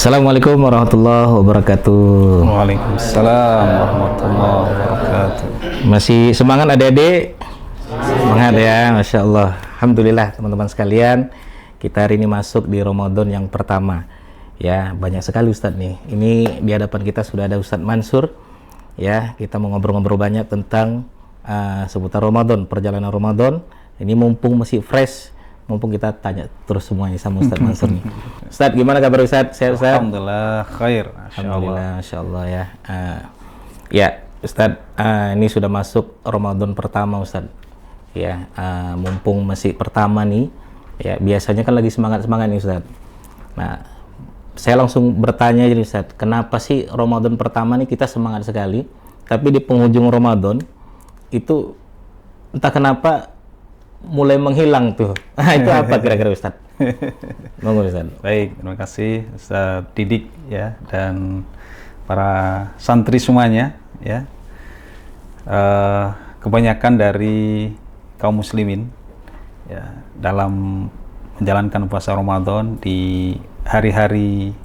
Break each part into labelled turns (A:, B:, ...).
A: Assalamualaikum warahmatullahi wabarakatuh.
B: Waalaikumsalam warahmatullahi wabarakatuh.
A: Masih semangat adik-adik? Semangat ya, Masya Allah. Alhamdulillah teman-teman sekalian, kita hari ini masuk di Ramadan yang pertama. Ya, banyak sekali Ustadz nih. Ini di hadapan kita sudah ada Ustadz Mansur. Ya, kita mau ngobrol-ngobrol banyak tentang seputar Ramadan, perjalanan Ramadan. Ini mumpung masih fresh, mumpung kita tanya terus semuanya sama Ustadz Mansur nih. Ustadz, gimana kabar Ustadz? Sehat Ustadz?
B: Alhamdulillah khair.
A: Alhamdulillah, Masya Allah ya. Ya Ustadz, ini sudah masuk Ramadan pertama Ustadz. Ya, mumpung masih pertama nih. Ya, biasanya kan lagi semangat-semangat nih Ustadz. Nah, saya langsung bertanya jadi Ustadz, kenapa sih Ramadan pertama nih kita semangat sekali, tapi di penghujung Ramadan itu entah kenapa mulai menghilang tuh. Itu apa kira-kira Ustadz? Monggo Ustadz.
B: Baik, terima kasih Ustaz Didik ya, dan para santri semuanya ya. Kebanyakan dari kaum muslimin ya, dalam menjalankan puasa Ramadan di hari-hari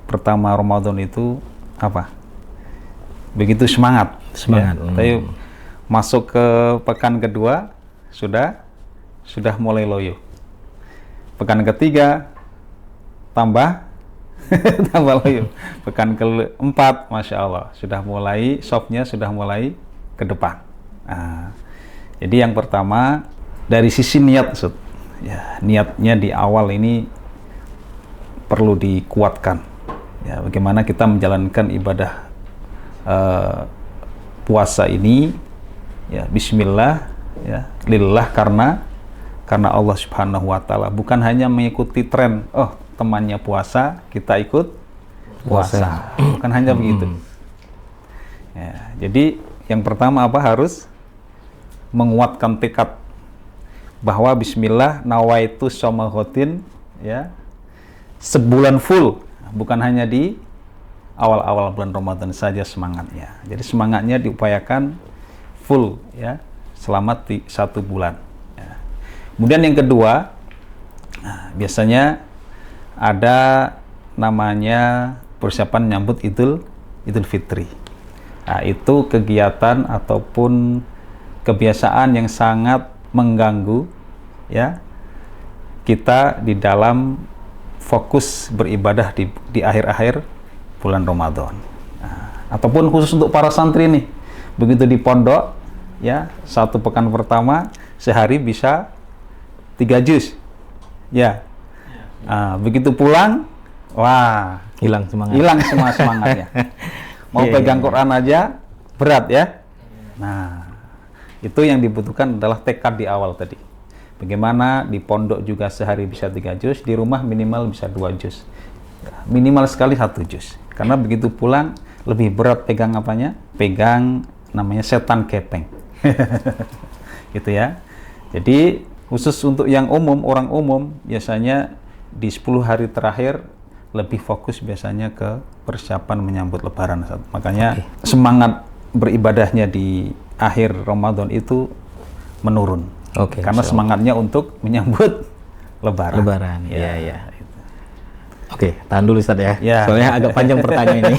B: pertama Ramadan itu apa? Begitu semangat.
A: Semangat.
B: Ya. Tapi masuk ke pekan kedua sudah mulai loyo. Pekan ketiga tambah loyo. Pekan keempat, masya Allah, sudah mulai softnya sudah mulai ke depan. Nah, jadi yang pertama dari sisi niat, Ustaz. Ya, niatnya di awal ini perlu dikuatkan. Ya, bagaimana kita menjalankan ibadah puasa ini? Ya, Bismillah. Ya, lillah karena Allah Subhanahu wa taala, bukan hanya mengikuti tren, oh temannya puasa kita ikut puasa, bukan hanya begitu. Ya, jadi yang pertama apa, harus menguatkan tekad bahwa Bismillah nawaitu shomaghotin ya, sebulan full, bukan hanya di awal-awal bulan Ramadan saja semangatnya. Jadi semangatnya diupayakan full ya, selama 1 bulan. Ya. Kemudian yang kedua, biasanya ada namanya persiapan nyambut Idul Fitri. Nah, itu kegiatan ataupun kebiasaan yang sangat mengganggu ya kita di dalam fokus beribadah di akhir-akhir bulan Ramadan. Nah, ataupun khusus untuk para santri nih, begitu di pondok ya, 1 pekan pertama sehari bisa 3 juz ya. Begitu pulang, wah,
A: Hilang semangat.
B: Hilang semua semangatnya. Mau pegang Quran aja berat ya. Nah, itu yang dibutuhkan adalah tekad di awal tadi. Bagaimana di pondok juga sehari bisa 3 juz, di rumah minimal bisa 2 juz. Minimal sekali 1 juz. Karena begitu pulang lebih berat pegang apanya? Pegang namanya setan kepeng. Gitu ya. Jadi khusus untuk yang umum, orang umum biasanya di 10 hari terakhir lebih fokus biasanya ke persiapan menyambut Lebaran. Makanya semangat beribadahnya di akhir Ramadan itu menurun. Karena semangatnya untuk menyambut Lebaran.
A: Ya. Oke, tahan dulu Ustadz ya. Soalnya agak panjang pertanyaan ini.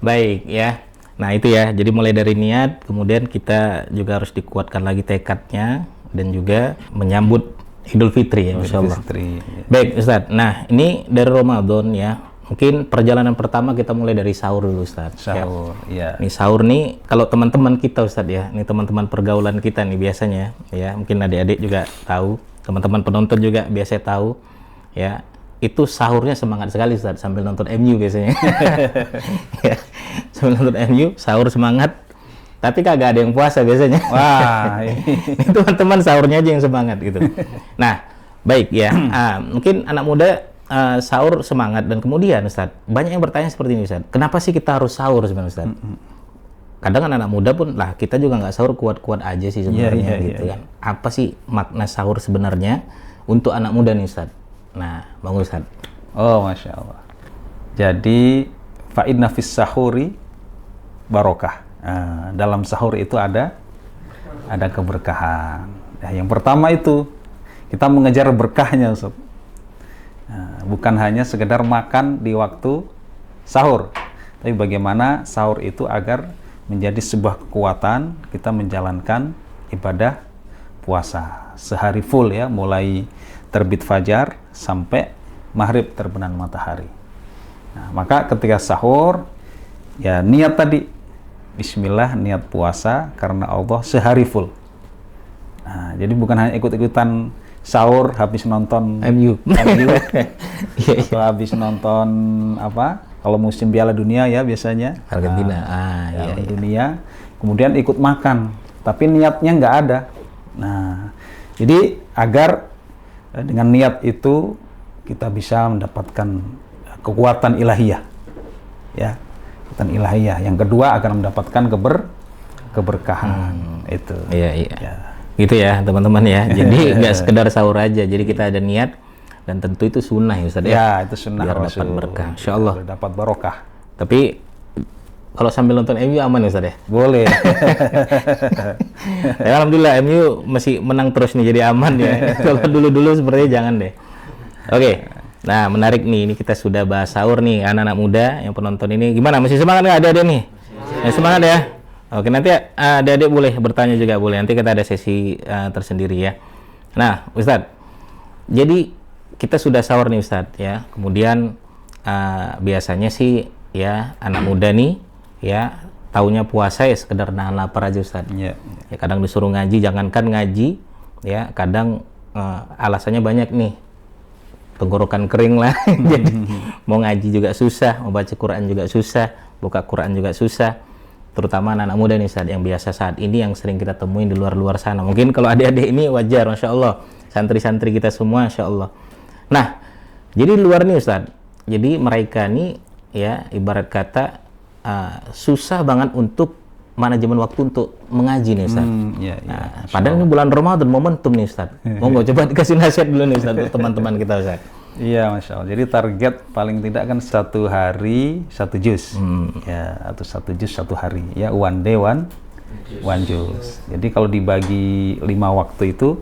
A: Baik ya. Nah itu ya, jadi mulai dari niat, kemudian kita juga harus dikuatkan lagi tekadnya, dan juga menyambut Idul Fitri ya, Masya Allah. Baik Ustadz, nah ini dari Ramadan ya, mungkin perjalanan pertama kita mulai dari sahur dulu Ustadz.
B: Sahur, ya.
A: Nih sahur nih, kalau teman-teman kita Ustadz ya, ini teman-teman pergaulan kita nih biasanya ya, mungkin adik-adik juga tahu, teman-teman penonton juga biasa tahu ya, itu sahurnya semangat sekali Ustadz, sambil nonton MU biasanya. Ya, sambil nonton MU, sahur semangat, tapi kagak ada yang puasa biasanya. Wah, ini teman-teman sahurnya aja yang semangat gitu. Nah, baik ya, mungkin anak muda sahur semangat, dan kemudian Ustadz, banyak yang bertanya seperti ini Ustadz, kenapa sih kita harus sahur sebenarnya Ustadz? Kadang anak muda pun, lah kita juga nggak sahur, kuat-kuat aja sih sebenarnya gitu kan. Apa sih makna sahur sebenarnya untuk anak muda nih Ustadz? Nah, Bang Ustadz.
B: Oh, Masya Allah. Jadi, fa'inna fis sahuri barokah. Dalam sahur itu ada keberkahan. Yang pertama itu, kita mengejar berkahnya, Ustaz. Nah, bukan hanya sekedar makan di waktu sahur, tapi bagaimana sahur itu agar menjadi sebuah kekuatan kita menjalankan ibadah puasa sehari full ya, mulai terbit fajar sampai maghrib terbenam matahari. Nah, maka ketika sahur ya niat tadi, bismillah, niat puasa karena Allah sehari full. Nah, jadi bukan hanya ikut-ikutan sahur habis nonton
A: MU
B: atau habis nonton apa, kalau musim Piala Dunia ya biasanya
A: Argentina.
B: Piala Dunia, kemudian ikut makan tapi niatnya nggak ada. Nah, jadi agar dengan niat itu kita bisa mendapatkan kekuatan ilahiyah ya, kekuatan ilahiyah. Yang kedua akan mendapatkan keberkahan. Itu
A: Iya.
B: ya.
A: Gitu ya teman-teman ya. Jadi nggak sekedar sahur aja. Jadi kita ada niat, dan tentu itu sunnah ya Ustaz ya.
B: Ya, itu sunnah
A: Biar
B: Rasul.
A: dapat berkah, insya Allah.
B: Biar dapat barokah.
A: Tapi kalau sambil nonton MU aman ya Ustaz ya.
B: Boleh.
A: Ya, alhamdulillah MU masih menang terus nih, jadi aman ya. Kalau dulu-dulu sepertinya jangan deh. Oke. Nah, menarik nih, ini kita sudah bahas sahur nih, anak-anak muda yang penonton ini. Gimana? Masih semangat nggak adik-adik nih? Semangat ya? Oke, nanti adik-adik boleh bertanya juga boleh. Nanti kita ada sesi tersendiri ya. Nah, Ustadz, jadi kita sudah sahur nih Ustadz ya. Kemudian biasanya sih ya anak muda nih ya taunya puasa ya sekedar nahan lapar aja Ustadz.
B: Ya.
A: Ya kadang disuruh ngaji, jangankan ngaji ya, kadang alasannya banyak nih. Tenggorokan kering lah. Jadi mau ngaji juga susah, mau baca Quran juga susah, buka Quran juga susah. Terutama anak-anak muda nih Ustadz, yang biasa saat ini yang sering kita temuin di luar-luar sana. Mungkin kalau adik-adik ini wajar, Masya Allah. Santri-santri kita semua, Masya Allah. Nah, jadi di luar nih Ustadz, jadi mereka nih ya ibarat kata susah banget untuk manajemen waktu untuk mengaji nih Ustadz. Nah, padahal ini bulan Ramadan, momentum nih Ustadz. Monggo coba dikasih nasihat dulu nih Ustadz untuk teman-teman kita Ustadz.
B: Iya, Masya Allah. Jadi target paling tidak kan satu hari satu juz, ya, atau satu juz satu hari, ya, one day one juz. Jadi kalau dibagi 5 waktu itu,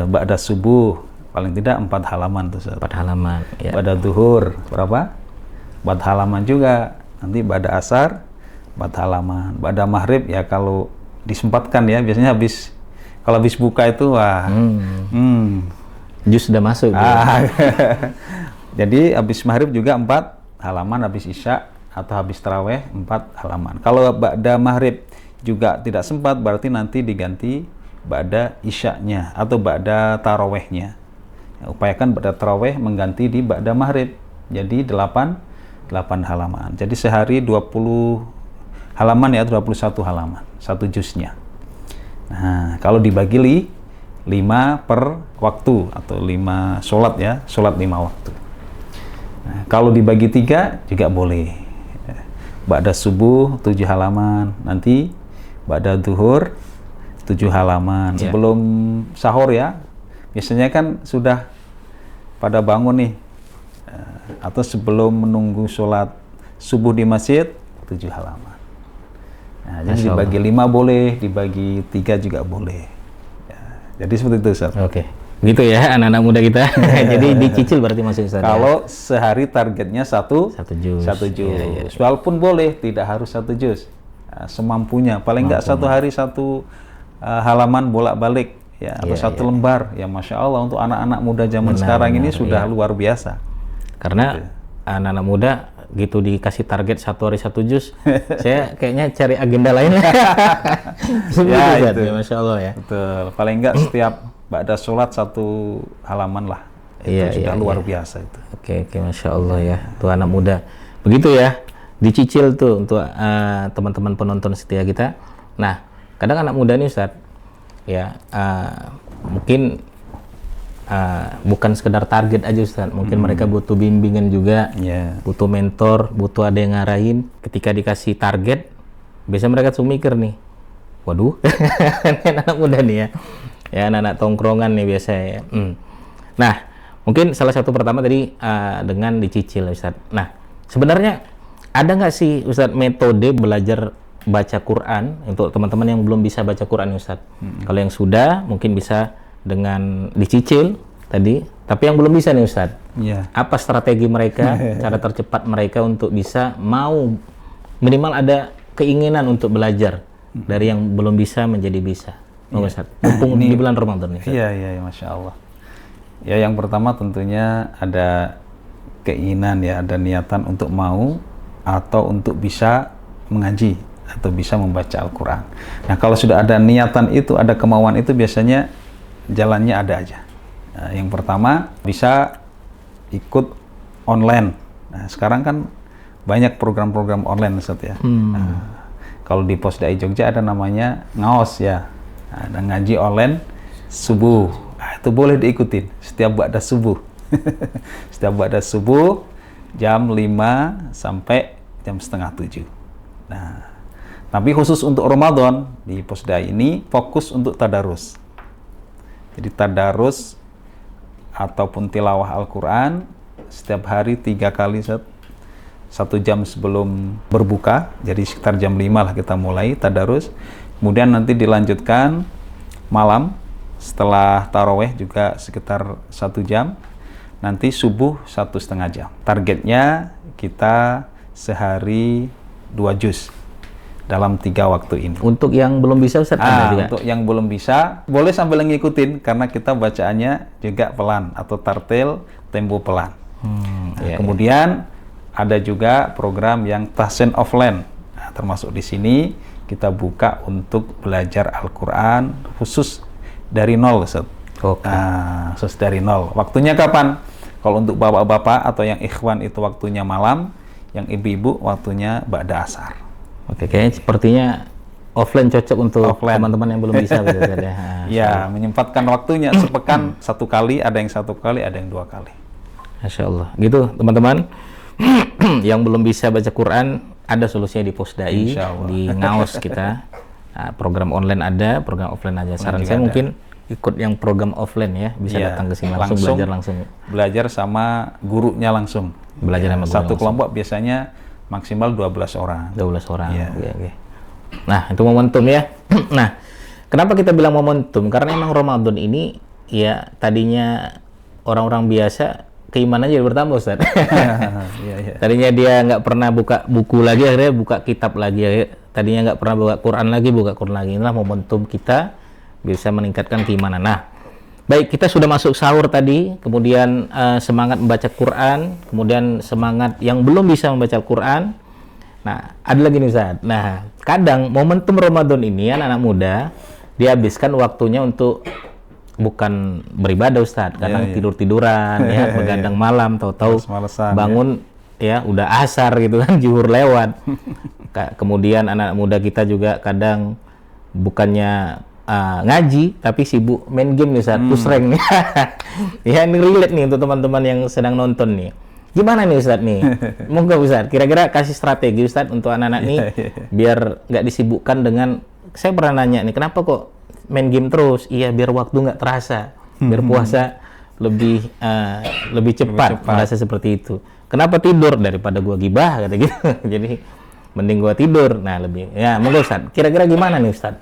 B: ba'da subuh paling tidak 4 halaman tuh.
A: 4 halaman. Ya.
B: Ba'da duhur berapa? 4 halaman juga. Nanti ba'da asar 4 halaman. Ba'da maghrib ya kalau disempatkan ya, biasanya kalau habis buka itu wah.
A: Jus sudah masuk.
B: Jadi habis maghrib juga 4 halaman, habis isya atau habis taraweh 4 halaman. Kalau ba'da maghrib juga tidak sempat, berarti nanti diganti ba'da isyanya atau ba'da tarawehnya. Upayakan ba'da taraweh mengganti di ba'da maghrib. Jadi 8 halaman. Jadi sehari 20 halaman ya, 21 halaman, satu juznya. Nah, kalau dibagi 5 per waktu atau 5 sholat ya, sholat 5 waktu. Nah, kalau dibagi 3 juga boleh. Ba'da subuh 7 halaman, nanti ba'da duhur 7 halaman. Sebelum sahur ya, biasanya kan sudah pada bangun nih, atau sebelum menunggu sholat subuh di masjid 7 halaman. Nah, jadi dibagi 5 boleh, dibagi 3 juga boleh. Jadi seperti itu Ustaz.
A: Oke. Gitu ya anak-anak muda kita. Jadi dicicil berarti maksudnya Ustaz.
B: Kalau sehari targetnya satu juz.
A: Iya.
B: Walaupun boleh tidak harus 1 juz. Semampunya. Paling enggak 1 hari 1 halaman bolak-balik ya, atau 1 lembar. Ya Masya Allah, untuk anak-anak muda zaman sekarang ini sudah luar biasa.
A: Karena anak-anak muda gitu dikasih target 1 hari 1 juz, saya kayaknya cari agenda lain.
B: Ya, itu.
A: Ya, Masya Allah ya.
B: Betul. Paling enggak setiap ba'da sholat 1 halaman lah. Itu sudah luar biasa itu.
A: Oke, Masya Allah ya. Tuh anak muda. Begitu ya. Dicicil tuh untuk teman-teman penonton setia kita. Nah, kadang anak muda nih Ustaz, ya mungkin bukan sekedar target aja Ustaz, mungkin mereka butuh bimbingan juga, butuh mentor, butuh ada yang ngarahin. Ketika dikasih target, biasanya mereka tuh mikir nih, waduh, ini anak muda nih ya anak-anak tongkrongan nih biasanya ya. Nah, mungkin salah satu pertama tadi dengan dicicil Ustaz. Nah, sebenarnya ada nggak sih Ustaz metode belajar baca Quran untuk teman-teman yang belum bisa baca Quran Ustaz? Kalau yang sudah, mungkin bisa dengan dicicil tadi Tapi yang belum bisa nih Ustadz,
B: Iya.
A: apa strategi mereka, cara tercepat mereka untuk bisa mau minimal ada keinginan untuk belajar dari yang belum bisa menjadi bisa. Ustadz, mumpung di bulan Ramadan nih. Ustadz.
B: Iya, iya, Masya Allah. Ya, yang pertama tentunya ada keinginan ya, ada niatan untuk mau atau untuk bisa mengaji atau bisa membaca Al-Quran. Nah, kalau sudah ada niatan itu, ada kemauan itu, biasanya jalannya ada aja. Nah, yang pertama bisa ikut online. Nah, sekarang kan banyak program-program online, Ustaz ya. Nah, kalau di Posdai Jogja ada namanya ngaos ya. Nah, ada ngaji online subuh. Nah, itu boleh diikutin setiap ba'da subuh. Setiap ba'da subuh jam 5 sampai jam setengah 7. Nah, tapi khusus untuk Ramadan di Posdai ini fokus untuk tadarus. Jadi tadarus ataupun tilawah Al-Quran setiap hari 3 kali, 1 jam sebelum berbuka, jadi sekitar jam 5 lah kita mulai tadarus. Kemudian nanti dilanjutkan malam setelah taraweh juga sekitar 1 jam. Nanti subuh 1,5 jam. Targetnya kita sehari 2 juz dalam 3 waktu ini.
A: Untuk yang belum bisa Ustadz ada juga?
B: Untuk yang belum bisa, boleh sambil ngikutin karena kita bacaannya juga pelan atau tartil, tempo pelan. Kemudian ada juga program yang tahsin offline. Nah, termasuk di sini kita buka untuk belajar Al-Quran khusus dari nol, Ustaz. Nah, khusus dari nol. Waktunya kapan? Kalau untuk bapak-bapak atau yang ikhwan itu waktunya malam, yang ibu-ibu waktunya ba'da asar.
A: Oke, kayaknya sepertinya offline cocok untuk teman-teman yang belum bisa.
B: Ya, menyempatkan waktunya sepekan 1 kali, ada yang 1 kali, ada yang 2 kali.
A: Masya Allah. Gitu teman-teman, yang belum bisa baca Quran, ada solusinya di Posdai, di ngaos kita. Nah, program online ada, program offline ada. Saran saya mungkin ikut yang program offline ya, bisa datang ke sini langsung belajar langsung.
B: Belajar sama gurunya langsung.
A: Belajar sama guru
B: satu kelompok biasanya maksimal 12 orang.
A: 12 orang. Oke. Nah, itu momentum ya. Nah, kenapa kita bilang momentum? Karena emang Ramadan ini ya tadinya orang-orang biasa keimanannya jadi bertambah, Ustaz. Tadinya dia nggak pernah buka buku lagi, akhirnya buka kitab lagi. Tadinya nggak pernah buka Quran lagi, buka Quran lagi. Inilah momentum kita bisa meningkatkan keimanan. Nah, baik, kita sudah masuk sahur tadi, kemudian semangat membaca Quran, kemudian semangat yang belum bisa membaca Quran. Nah, ada lagi nih, Ustaz. Nah, kadang momentum Ramadan ini anak-anak muda dihabiskan waktunya untuk bukan beribadah, Ustaz, kadang tidur-tiduran ya, begadang malam, tahu-tahu bangun ya udah asar gitu kan, zuhur lewat. Kemudian anak muda kita juga kadang bukannya ngaji tapi sibuk main game nih, Ustaz, push rank nih. Ya, ini relate nih untuk teman-teman yang sedang nonton nih. Gimana nih, Ustaz nih? Monggo, Ustaz, kira-kira kasih strategi, Ustaz, untuk anak-anak nih biar nggak disibukkan dengan, saya pernah nanya nih, kenapa kok main game terus? Iya, biar waktu nggak terasa, biar puasa lebih cepat, merasa seperti itu. Kenapa tidur daripada gua gibah, kata gitu. Jadi mending gua tidur. Nah, lebih ya, monggo, Ustaz, kira-kira gimana nih, Ustaz?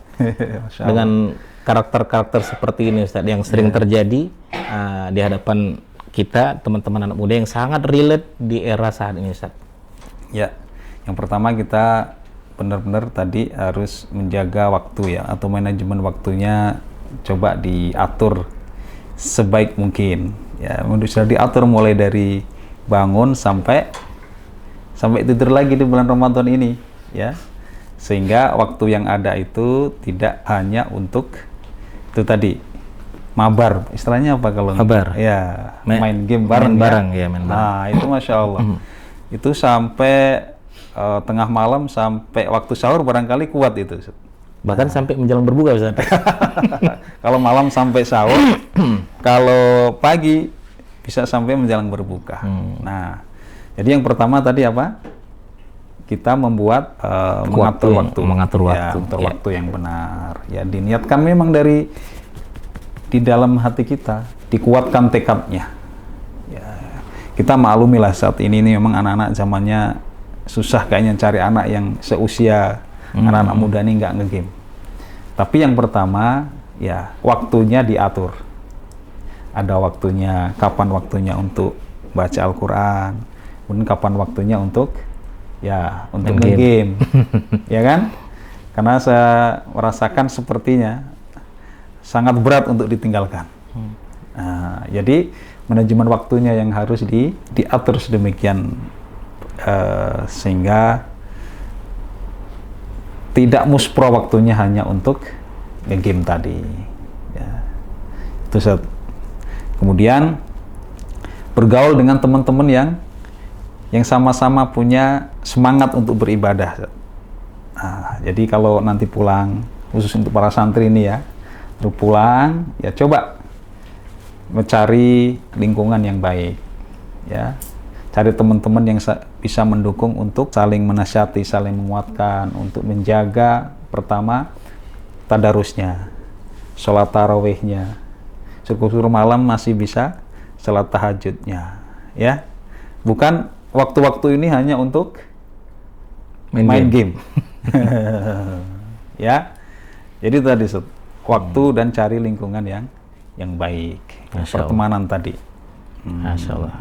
A: Dengan karakter-karakter seperti ini, Ustaz, yang sering terjadi di hadapan kita, teman-teman anak muda yang sangat relate di era saat ini, Ustaz.
B: Ya, yang pertama kita benar-benar tadi harus menjaga waktu ya, atau manajemen waktunya coba diatur sebaik mungkin. Ya, sudah diatur mulai dari bangun sampai tidur lagi di bulan Ramadan ini, ya. Sehingga waktu yang ada itu tidak hanya untuk itu tadi mabar, istilahnya apa kalau
A: mabar?
B: Ya, main game bareng. Nah, itu Masya Allah. Itu sampai tengah malam sampai waktu sahur barangkali kuat itu.
A: Bahkan sampai menjelang berbuka, Ustaz.
B: Kalau malam sampai sahur, kalau pagi bisa sampai menjelang berbuka. Nah, jadi yang pertama tadi apa? Kita membuat mengatur waktu yang benar. Ya, diniatkan memang dari di dalam hati kita, dikuatkan tekadnya. Ya, kita maklumilah saat ini memang anak-anak zamannya susah kayaknya cari anak yang seusia anak-anak muda ini nggak ngegame. Tapi yang pertama ya waktunya diatur. ada waktunya, kapan waktunya untuk baca Al-Quran, kemudian kapan waktunya untuk
A: Main
B: nge-game, ya kan? Karena saya merasakan sepertinya sangat berat untuk ditinggalkan. Nah, jadi manajemen waktunya yang harus diatur sedemikian sehingga tidak muspro waktunya hanya untuk nge-game tadi. Ya. Itu kemudian bergaul dengan teman-teman yang sama-sama punya semangat untuk beribadah. Nah, jadi kalau nanti pulang, khusus untuk para santri ini ya, pulang ya coba mencari lingkungan yang baik, ya, cari teman-teman yang bisa mendukung untuk saling menasihati, saling menguatkan, untuk menjaga pertama tadarusnya, sholat tarawihnya, syukur malam masih bisa sholat tahajudnya, ya, bukan waktu-waktu ini hanya untuk main game. Ya, jadi tadi waktu dan cari lingkungan yang baik,
A: Masya Allah.
B: pertemanan tadi.
A: Masya Allah.